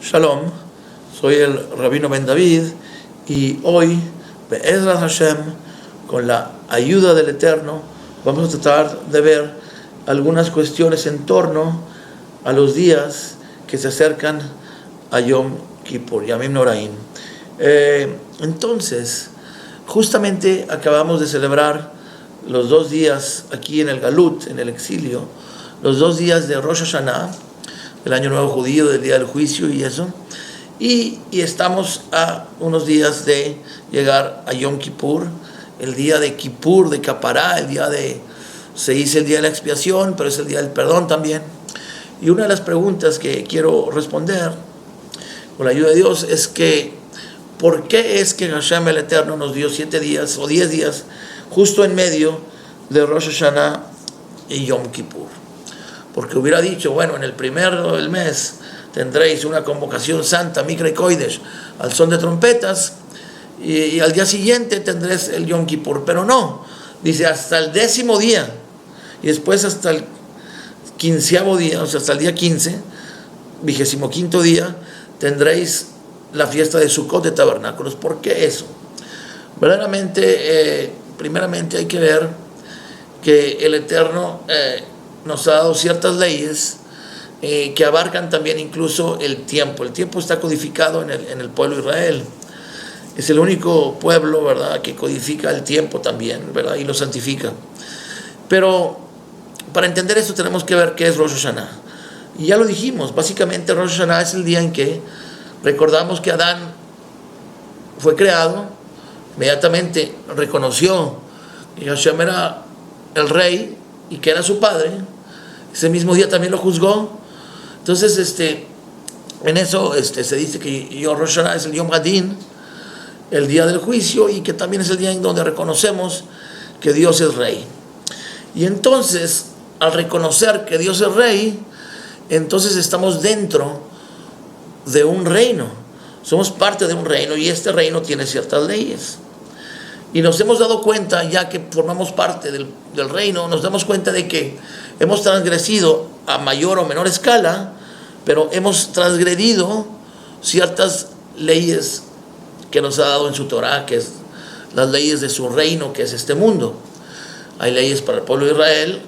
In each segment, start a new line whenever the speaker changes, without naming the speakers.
Shalom, soy el Rabino Ben David y hoy, Be'ezrat Hashem, con la ayuda del Eterno, vamos a tratar de ver algunas cuestiones en torno a los días que se acercan a Yom Kippur, Yamim Noraim. Entonces, justamente acabamos de celebrar los 2 días aquí en el Galut, en el exilio, los 2 días de Rosh Hashanah, el Año Nuevo Judío, del Día del Juicio y eso, y estamos a unos días de llegar a Yom Kippur, el día de Kippur, de Capará, se dice el día de la expiación, pero es el día del perdón también. Y una de las preguntas que quiero responder, con la ayuda de Dios, es que, ¿por qué es que Hashem el Eterno nos dio 7 días o 10 días justo en medio de Rosh Hashanah y Yom Kippur? Porque hubiera dicho, bueno, en el primero del mes tendréis una convocación santa, Mikra y Kodesh, al son de trompetas, y al día siguiente tendréis el Yom Kippur. Pero no, dice hasta el 10º día, y después hasta el 15º día, o sea, hasta el día 15, 25º día, tendréis la fiesta de Sukkot de Tabernáculos. ¿Por qué eso? Verdaderamente, primeramente hay que ver que el Eterno nos ha dado ciertas leyes que abarcan también incluso el tiempo. El tiempo está codificado en el pueblo de Israel. Es el único pueblo, ¿verdad?, que codifica el tiempo también, ¿verdad?, y lo santifica. Pero para entender esto tenemos que ver qué es Rosh Hashanah. Y ya lo dijimos, básicamente Rosh Hashanah es el día en que recordamos que Adán fue creado, inmediatamente reconoció que Hashem era el rey y que era su padre. Ese mismo día también lo juzgó. Entonces, en eso se dice que Rosh Hashanah es el Yom Hadin, el día del juicio, y que también es el día en donde reconocemos que Dios es rey. Y entonces, al reconocer que Dios es rey, entonces estamos dentro de un reino. Somos parte de un reino, y este reino tiene ciertas leyes. Y nos hemos dado cuenta, ya que formamos parte del reino, nos damos cuenta de que hemos transgredido a mayor o menor escala, pero hemos transgredido ciertas leyes que nos ha dado en su Torah, que es las leyes de su reino, que es este mundo. Hay leyes para el pueblo de Israel,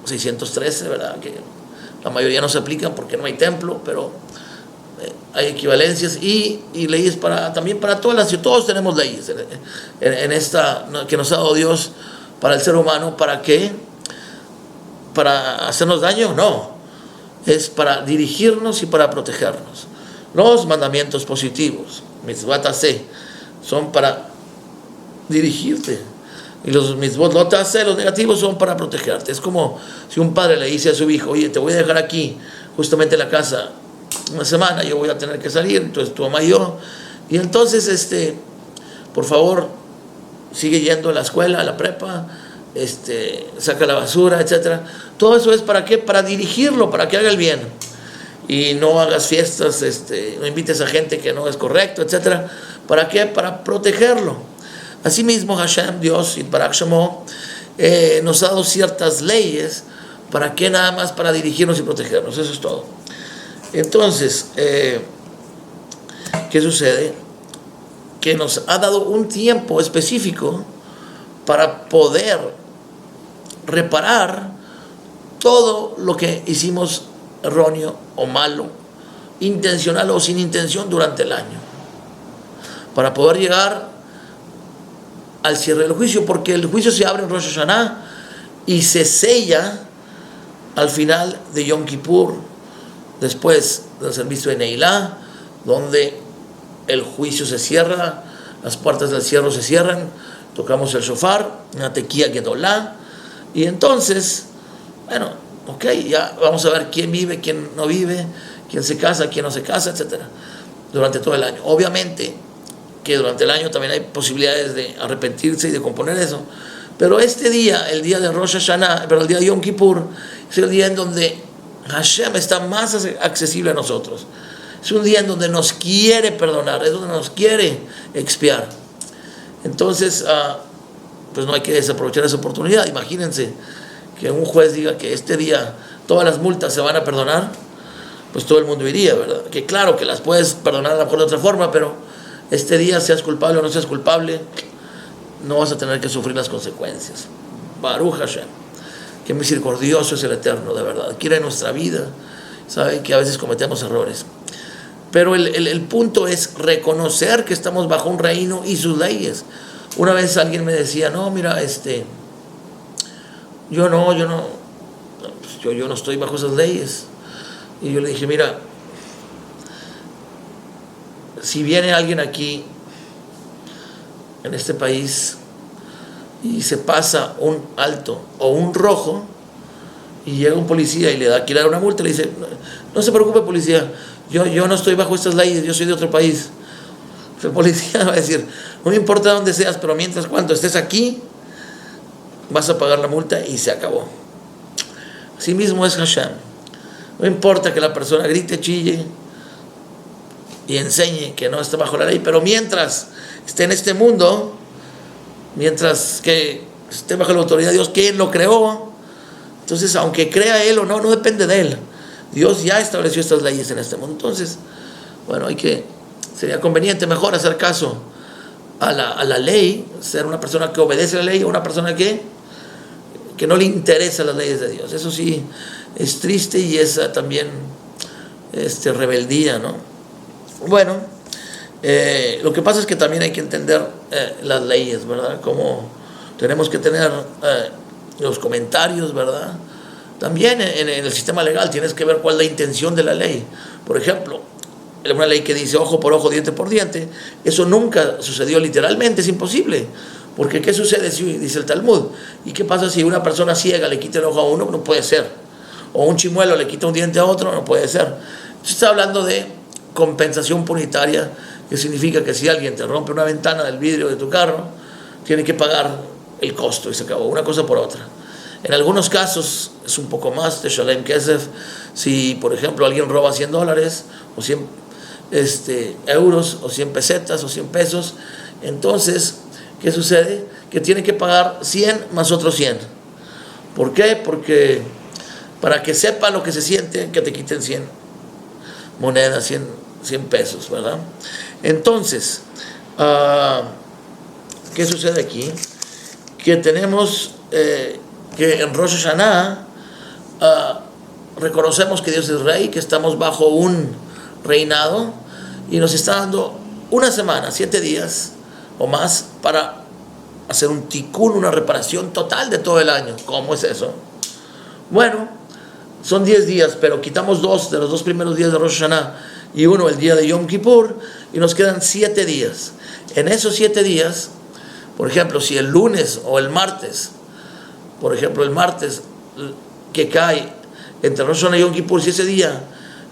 613, ¿verdad?, que la mayoría no se aplican porque no hay templo, pero hay equivalencias y leyes también para todos tenemos leyes en esta que nos ha dado Dios para el ser humano. ¿Para qué? ¿Para hacernos daño? No, es para dirigirnos y para protegernos. Los mandamientos positivos, mitzvot aseh, son para dirigirte, y los mitzvot lot aseh, los negativos, son para protegerte. Es como si un padre le dice a su hijo: oye, te voy a dejar aquí justamente en la casa una semana, yo voy a tener que salir, entonces tu mamá y yo, y entonces por favor sigue yendo a la escuela, a la prepa, saca la basura, etcétera. Todo eso es ¿para qué? Para dirigirlo, para que haga el bien, y no hagas fiestas, no invites a gente que no es correcto, etcétera. ¿Para qué? Para protegerlo. Asimismo, Hashem, Dios, y Barak Shemo, nos ha dado ciertas leyes. ¿Para qué? Nada más para dirigirnos y protegernos. Eso es todo. Entonces, ¿qué sucede? Que nos ha dado un tiempo específico para poder reparar todo lo que hicimos erróneo o malo, intencional o sin intención durante el año, para poder llegar al cierre del juicio, porque el juicio se abre en Rosh Hashanah y se sella al final de Yom Kippur, después del servicio de Neilá, donde el juicio se cierra, las puertas del cielo se cierran, tocamos el shofar, una tequía gedolá, y entonces, bueno, ok, ya vamos a ver quién vive, quién no vive, quién se casa, quién no se casa, etcétera, durante todo el año. Obviamente que durante el año también hay posibilidades de arrepentirse y de componer eso, pero este día, el día de Rosh Hashanah, pero el día de Yom Kippur, es el día en donde Hashem está más accesible a nosotros. Es un día en donde nos quiere perdonar, es donde nos quiere expiar. Entonces, pues no hay que desaprovechar esa oportunidad. Imagínense que un juez diga que este día todas las multas se van a perdonar. pues todo el mundo iría, ¿verdad? Que claro que las puedes perdonar a lo mejor de otra forma, pero este día, seas culpable o no seas culpable, no vas a tener que sufrir las consecuencias. Baruch Hashem. Qué misericordioso es el Eterno, de verdad. Quiere nuestra vida, sabe que a veces cometemos errores. Pero el punto es reconocer que estamos bajo un reino y sus leyes. Una vez alguien me decía, no, mira, yo no estoy bajo esas leyes. Y yo le dije, mira, si viene alguien aquí, en este país, y se pasa un alto o un rojo, y llega un policía y quiere dar una multa, le dice, no se preocupe, policía, yo no estoy bajo estas leyes, yo soy de otro país. El policía va a decir, no me importa dónde seas, pero mientras cuando estés aquí, vas a pagar la multa y se acabó. Así mismo es Hashem. No importa que la persona grite, chille y enseñe que no está bajo la ley, pero mientras esté en este mundo, mientras que esté bajo la autoridad de Dios, que Él lo creó, entonces aunque crea Él o no, no depende de Él. Dios ya estableció estas leyes en este mundo. Entonces, bueno, sería conveniente mejor hacer caso a la ley, ser una persona que obedece la ley o una persona que no le interesan las leyes de Dios. Eso sí es triste y es también rebeldía, ¿no? Bueno, lo que pasa es que también hay que entender las leyes, ¿verdad? Como tenemos que tener los comentarios, ¿verdad? También en el sistema legal tienes que ver cuál es la intención de la ley. Por ejemplo, una ley que dice ojo por ojo, diente por diente, eso nunca sucedió literalmente, es imposible. Porque ¿qué sucede si, dice el Talmud? ¿Y qué pasa si una persona ciega le quita el ojo a uno? No puede ser. O un chimuelo le quita un diente a otro, no puede ser. Se está hablando de compensación punitaria, que significa que si alguien te rompe una ventana del vidrio de tu carro, tiene que pagar el costo y se acabó, una cosa por otra. En algunos casos es un poco más de Shalem Kesef. Si, por ejemplo, alguien roba $100 o 100 euros o 100 pesetas o 100 pesos, entonces, ¿qué sucede? Que tiene que pagar 100 más otros 100. ¿Por qué? Porque para que sepa lo que se siente, que te quiten 100 monedas, 100 pesos, ¿verdad? Entonces, ¿qué sucede aquí? Que tenemos que en Rosh Hashanah reconocemos que Dios es Rey, que estamos bajo un reinado y nos está dando una semana, 7 días o más para hacer un tikkun, una reparación total de todo el año. ¿Cómo es eso? Bueno, son 10 días, pero quitamos 2 de los 2 primeros días de Rosh Hashanah y uno el día de Yom Kippur y nos quedan 7 días. En esos 7 días, por ejemplo, si el lunes o el martes, por ejemplo, el martes que cae entre Rosh Hashanah y Yom Kippur, si ese día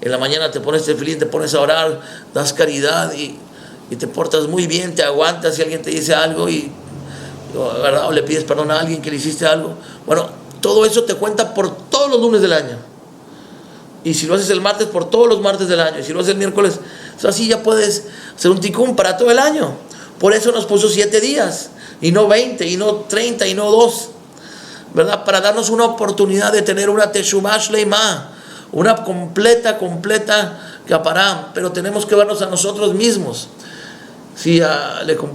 en la mañana te pones tefilín, te pones a orar, das caridad y te portas muy bien, te aguantas si alguien te dice algo ¿verdad? O le pides perdón a alguien que le hiciste algo, bueno, todo eso te cuenta por todos los lunes del año. Y si lo haces el martes, por todos los martes del año. Y si lo haces el miércoles, así ya puedes hacer un tikkun para todo el año. Por eso nos puso 7 días, y no 20, y no 30, y no 2, ¿verdad? Para darnos una oportunidad de tener una teshuvah shleimah, una completa capará. Pero tenemos que vernos a nosotros mismos. Si le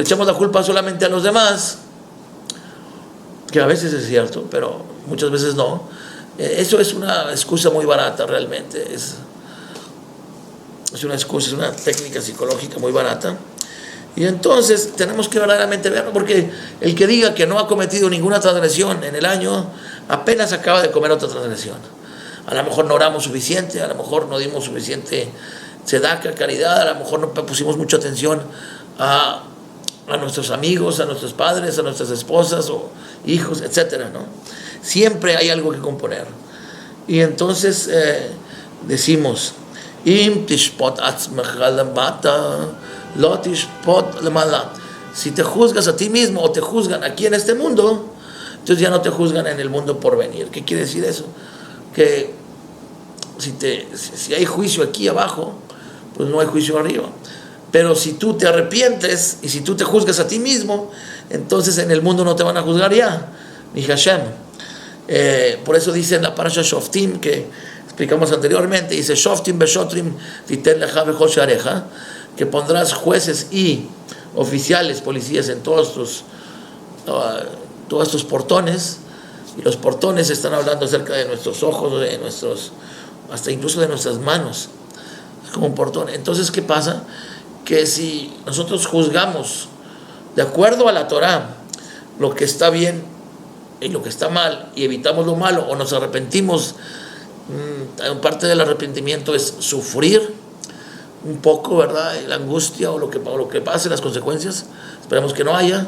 echamos la culpa solamente a los demás, que a veces es cierto, pero muchas veces no, eso es una excusa muy barata realmente. Es una excusa, es una técnica psicológica muy barata. Y entonces tenemos que verdaderamente verlo, porque el que diga que no ha cometido ninguna transgresión en el año, apenas acaba de comer otra transgresión. A lo mejor no oramos suficiente, a lo mejor no dimos suficiente tzedaka, caridad, a lo mejor no pusimos mucha atención a nuestros amigos, a nuestros padres, a nuestras esposas o hijos, etcétera, ¿no? Siempre hay algo que componer. Y entonces decimos, Im tishpot atzmecha lemata, lo tishpot lemala. Si te juzgas a ti mismo o te juzgan aquí en este mundo, entonces ya no te juzgan en el mundo por venir. ¿Qué quiere decir eso? Que si hay juicio aquí abajo, pues no hay juicio arriba. Pero si tú te arrepientes y si tú te juzgas a ti mismo, entonces en el mundo no te van a juzgar ya, ni Hashem. Por eso dice en la Parasha Shoftim que explicamos anteriormente, dice Shoftim beshotrim titen lecha bechol shareja, que pondrás jueces y oficiales, policías en todos tus portones, y los portones están hablando acerca de nuestros ojos, de nuestros, hasta incluso de nuestras manos, es como un portón. Entonces, ¿qué pasa? Que si nosotros juzgamos de acuerdo a la Torah lo que está bien y lo que está mal, y evitamos lo malo, o nos arrepentimos, parte del arrepentimiento es sufrir un poco, ¿verdad? La angustia o lo que pase, las consecuencias, esperamos que no haya,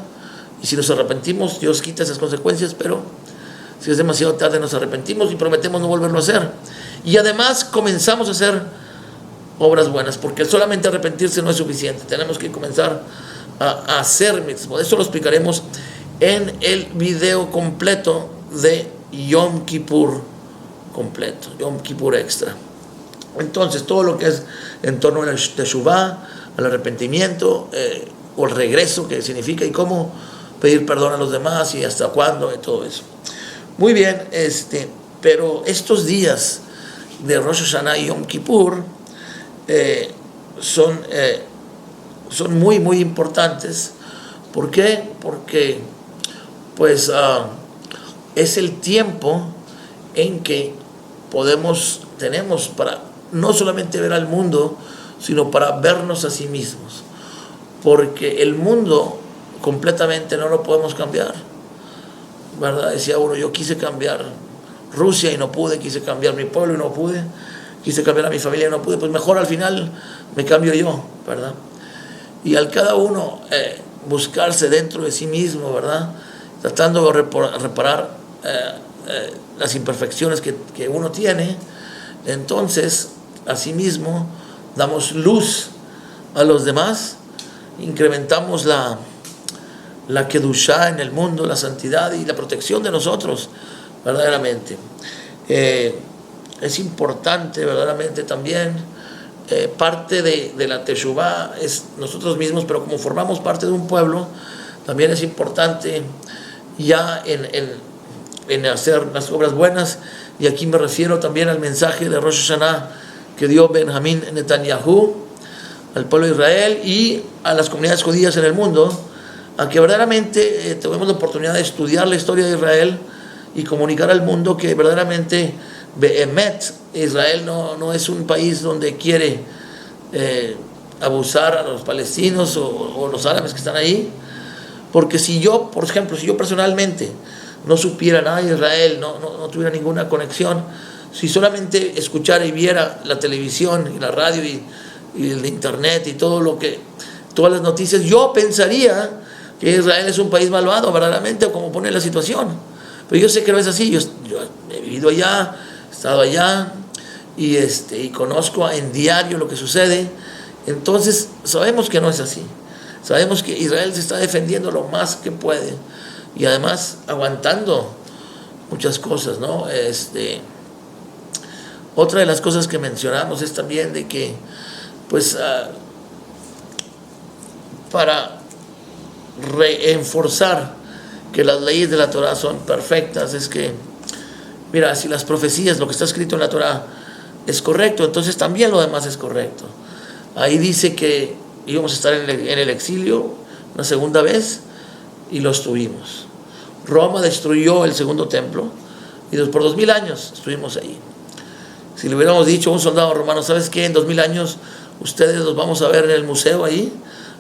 y si nos arrepentimos, Dios quita esas consecuencias, pero si es demasiado tarde nos arrepentimos y prometemos no volverlo a hacer, y además comenzamos a hacer obras buenas, porque solamente arrepentirse no es suficiente, tenemos que comenzar a hacer mitzvot. Eso lo explicaremos en el video completo de Yom Kippur completo, Yom Kippur extra. Entonces, todo lo que es en torno al teshuvah, al arrepentimiento, o el regreso, que significa, y cómo pedir perdón a los demás, y hasta cuándo, y todo eso. Muy bien, pero estos días de Rosh Hashanah y Yom Kippur son muy, muy importantes. ¿Por qué? Porque pues es el tiempo en que tenemos para no solamente ver al mundo, sino para vernos a sí mismos, porque el mundo completamente no lo podemos cambiar, ¿verdad? Decía uno, yo quise cambiar Rusia y no pude, quise cambiar mi pueblo y no pude, quise cambiar a mi familia y no pude, pues mejor al final me cambio yo, ¿verdad? Y al cada uno buscarse dentro de sí mismo, ¿verdad? Tratando de reparar las imperfecciones que uno tiene, entonces asimismo damos luz a los demás, incrementamos la kedushá en el mundo, la santidad y la protección de nosotros verdaderamente. Es importante verdaderamente también, parte de la teshuvá es nosotros mismos, pero como formamos parte de un pueblo, también es importante ya en hacer las obras buenas, y aquí me refiero también al mensaje de Rosh Hashanah que dio Benjamín Netanyahu al pueblo de Israel y a las comunidades judías en el mundo, a que verdaderamente tuvimos la oportunidad de estudiar la historia de Israel y comunicar al mundo que verdaderamente Behemet, Israel no es un país donde quiere abusar a los palestinos o los árabes que están ahí, porque si yo, por ejemplo, si yo personalmente no supiera nada de Israel, no tuviera ninguna conexión, si solamente escuchara y viera la televisión y la radio y el internet y todas las noticias, yo pensaría que Israel es un país malvado verdaderamente, o como pone la situación, pero yo sé que no es así. Yo he vivido allá, he estado allá y conozco en diario lo que sucede. Entonces sabemos que no es así, sabemos que Israel se está defendiendo lo más que puede y además aguantando muchas cosas, ¿no? Otra de las cosas que mencionamos es también de que pues para reenforzar que las leyes de la Torah son perfectas, es que, mira, si las profecías, lo que está escrito en la Torah es correcto, entonces también lo demás es correcto. Ahí dice que íbamos a estar en el exilio una segunda vez, y lo estuvimos. Roma destruyó el segundo templo y por 2000 años estuvimos ahí. Si le hubiéramos dicho a un soldado romano, ¿sabes qué? En 2000 años ustedes los vamos a ver en el museo ahí,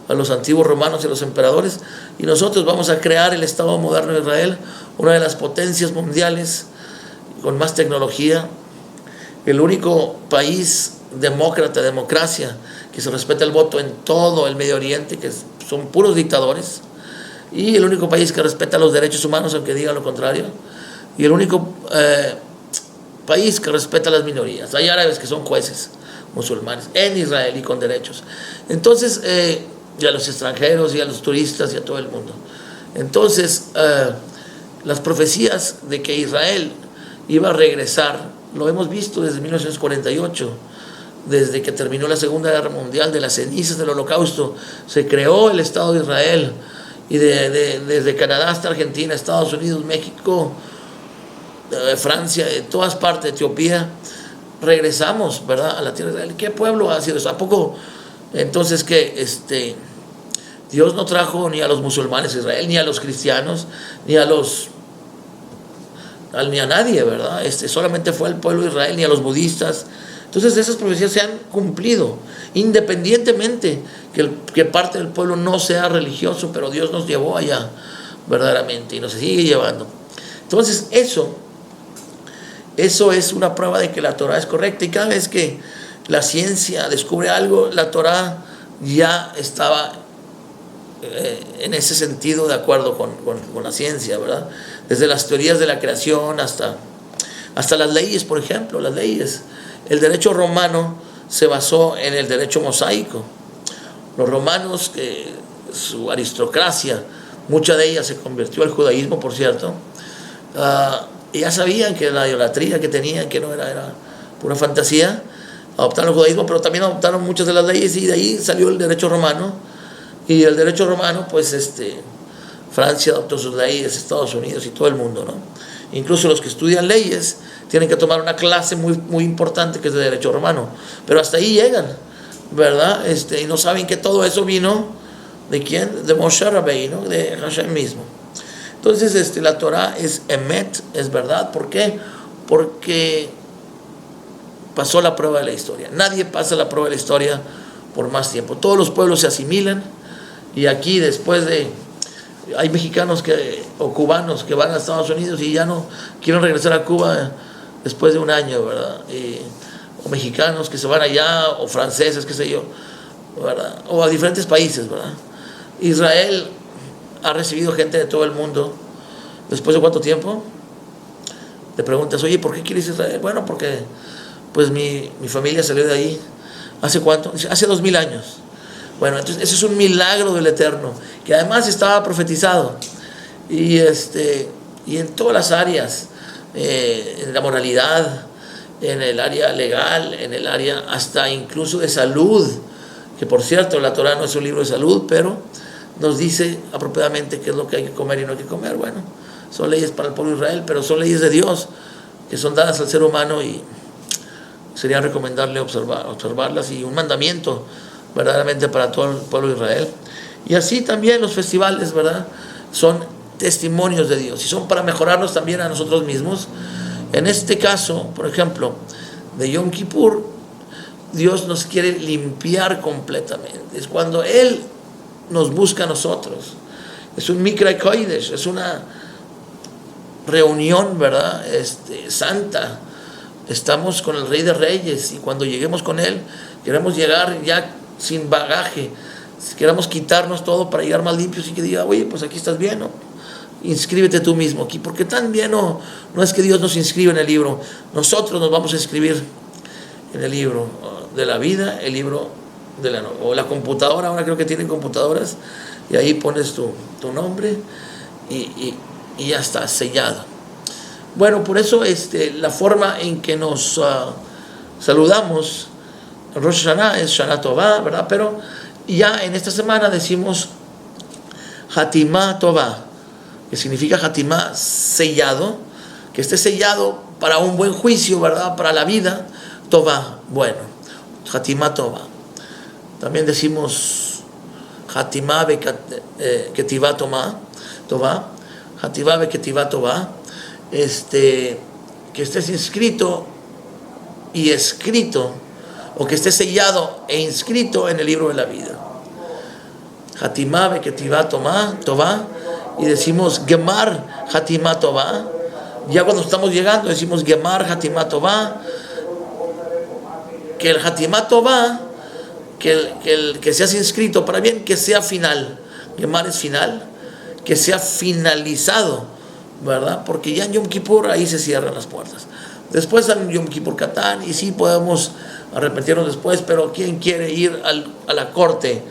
a los antiguos romanos y a los emperadores, y nosotros vamos a crear el Estado moderno de Israel, una de las potencias mundiales con más tecnología, el único país democracia, que se respeta el voto en todo el Medio Oriente, que son puros dictadores, y el único país que respeta los derechos humanos, aunque diga lo contrario, y el único país que respeta las minorías. Hay árabes que son jueces musulmanes en Israel y con derechos. Entonces, y a los extranjeros y a los turistas y a todo el mundo. Entonces, las profecías de que Israel iba a regresar, lo hemos visto desde 1948, desde que terminó la Segunda Guerra Mundial, de las cenizas del Holocausto, se creó el Estado de Israel, y desde Canadá hasta Argentina, Estados Unidos, México, Francia, de todas partes, Etiopía, regresamos, ¿verdad?, a la tierra de Israel. ¿Qué pueblo ha sido eso? ¿A poco entonces que Dios no trajo ni a los musulmanes a Israel, ni a los cristianos, ni a nadie, ¿verdad? Solamente fue al pueblo de Israel, ni a los budistas. Entonces esas profecías se han cumplido, independientemente que parte del pueblo no sea religioso, pero Dios nos llevó allá verdaderamente y nos sigue llevando. Entonces eso es una prueba de que la Torah es correcta, y cada vez que la ciencia descubre algo, la Torah ya estaba en ese sentido de acuerdo con la ciencia, ¿verdad? Desde las teorías de la creación hasta las leyes, por ejemplo, las leyes. El derecho romano se basó en el derecho mosaico. Los romanos, su aristocracia, mucha de ella se convirtió al judaísmo, por cierto, y ya sabían que la idolatría que tenían, que no era pura fantasía, adoptaron el judaísmo, pero también adoptaron muchas de las leyes, y de ahí salió el derecho romano. Y el derecho romano, pues Francia adoptó sus leyes, Estados Unidos y todo el mundo, ¿no? Incluso los que estudian leyes tienen que tomar una clase muy, muy importante que es de derecho romano, pero hasta ahí llegan, ¿verdad? Y no saben que todo eso vino ¿de quién? De Moshe Rabbeinu, de Hashem mismo. Entonces la Torah es emet, es verdad. ¿Por qué? Porque pasó la prueba de la historia. Nadie pasa la prueba de la historia por más tiempo. Todos los pueblos se asimilan, y aquí después hay mexicanos o cubanos que van a Estados Unidos y ya no quieren regresar a Cuba después de un año, ¿verdad? O mexicanos que se van allá, o franceses, qué sé yo, ¿verdad? O a diferentes países, ¿verdad? Israel ha recibido gente de todo el mundo. ¿Después de cuánto tiempo? Te preguntas, oye, ¿por qué quieres Israel? Bueno, porque pues mi familia salió de ahí. ¿Hace cuánto? Hace 2000 años. Bueno, entonces eso es un milagro del Eterno, que además estaba profetizado. Y en todas las áreas, en la moralidad, en el área legal, en el área hasta incluso de salud, que por cierto la Torah no es un libro de salud, pero nos dice apropiadamente qué es lo que hay que comer y no hay que comer. Bueno, son leyes para el pueblo de Israel, pero son leyes de Dios que son dadas al ser humano, y sería recomendarle observarlas, y un mandamiento verdaderamente para todo el pueblo de Israel. Y así también los festivales, ¿verdad?, son testimonios de Dios, y son para mejorarnos también a nosotros mismos. En este caso, por ejemplo, de Yom Kippur, Dios nos quiere limpiar completamente. Es cuando Él nos busca a nosotros. Es un Mikra Kodesh, es una reunión, ¿verdad?, santa. Estamos con el Rey de Reyes, y cuando lleguemos con Él, queremos llegar ya sin bagaje. Queremos quitarnos todo para llegar más limpios, y que diga, oye, pues aquí estás bien, ¿no? Inscríbete tú mismo aquí, porque tan bien no es que Dios nos inscribe en el libro, nosotros nos vamos a inscribir en el libro de la vida, el libro de la computadora. Ahora creo que tienen computadoras, y ahí pones tu nombre, y ya está sellado. Bueno, por eso la forma en que nos saludamos Rosh Hashanah es Shana Tová, ¿verdad? Pero ya en esta semana decimos Hatimá Tová, que significa Hatimá, sellado, que esté sellado para un buen juicio, ¿verdad?, para la vida. Tová, bueno, Hatimá Tová. También decimos Hatimá Ketivá Tová, Hatimá Ketivá Tová, que estés inscrito y escrito, o que esté sellado e inscrito en el libro de la vida. Hatimá Ketivá Tová, y decimos Gemar Hatimá Tová. Ya cuando estamos llegando decimos Gemar Hatimá Tová, que el Hatimá Tová, que seas inscrito para bien, que sea final. Gemar es final, que sea finalizado, ¿verdad? Porque ya en Yom Kippur ahí se cierran las puertas. Después en Yom Kippur Katán, y sí podemos arrepentirnos después, pero ¿quién quiere ir a la corte?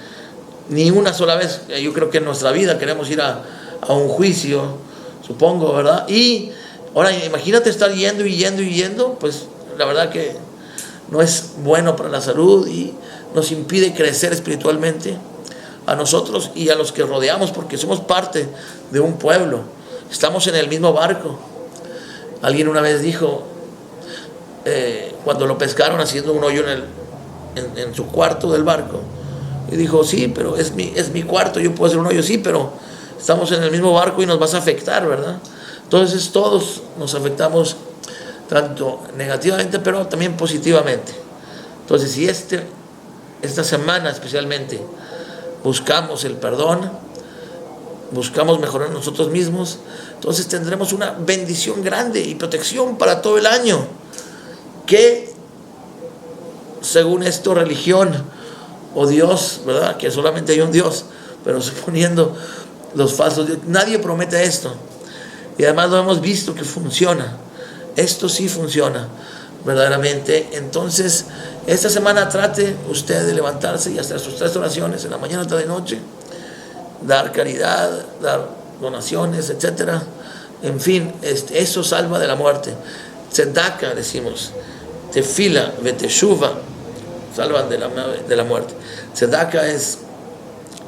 Ni una sola vez, yo creo que en nuestra vida queremos ir a un juicio, supongo, ¿verdad? Y ahora imagínate estar yendo, pues la verdad que no es bueno para la salud, y nos impide crecer espiritualmente a nosotros y a los que rodeamos, porque somos parte de un pueblo, estamos en el mismo barco. Alguien una vez dijo, cuando lo pescaron haciendo un hoyo en su cuarto del barco. Y dijo, sí, pero es mi cuarto, yo puedo hacer un hoyo, sí, pero estamos en el mismo barco y nos vas a afectar, ¿verdad? Entonces todos nos afectamos, tanto negativamente, pero también positivamente. Entonces, si esta semana especialmente buscamos el perdón, buscamos mejorar nosotros mismos, entonces tendremos una bendición grande y protección para todo el año. Que según esto, religión o Dios, ¿verdad? Que solamente hay un Dios, pero suponiendo los falsos dioses, nadie promete esto. Y además lo hemos visto que funciona. Esto sí funciona verdaderamente. Entonces, esta semana trate usted de levantarse y hacer sus 3 oraciones en la mañana, tarde y noche, dar caridad, dar donaciones, etcétera. En fin, eso salva de la muerte. Tzedaka, decimos, tefila, veteshuva, salvan de la muerte. Tzedaka es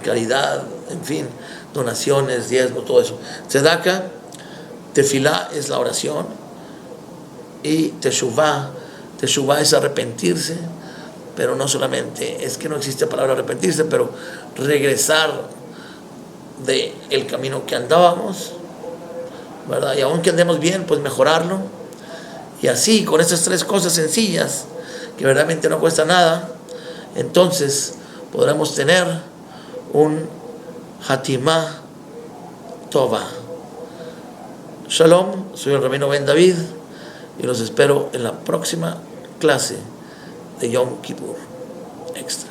caridad, en fin, donaciones, diezmo, todo eso. Tzedaka, tefilá es la oración, y teshuvá es arrepentirse, pero no solamente, es que no existe palabra arrepentirse, pero regresar del camino que andábamos, ¿verdad? Y aunque andemos bien, pues mejorarlo. Y así, con estas 3 cosas sencillas, que verdaderamente no cuesta nada, entonces podremos tener un Hatimah Tova. Shalom, soy el Rabino Ben David y los espero en la próxima clase de Yom Kippur Extra.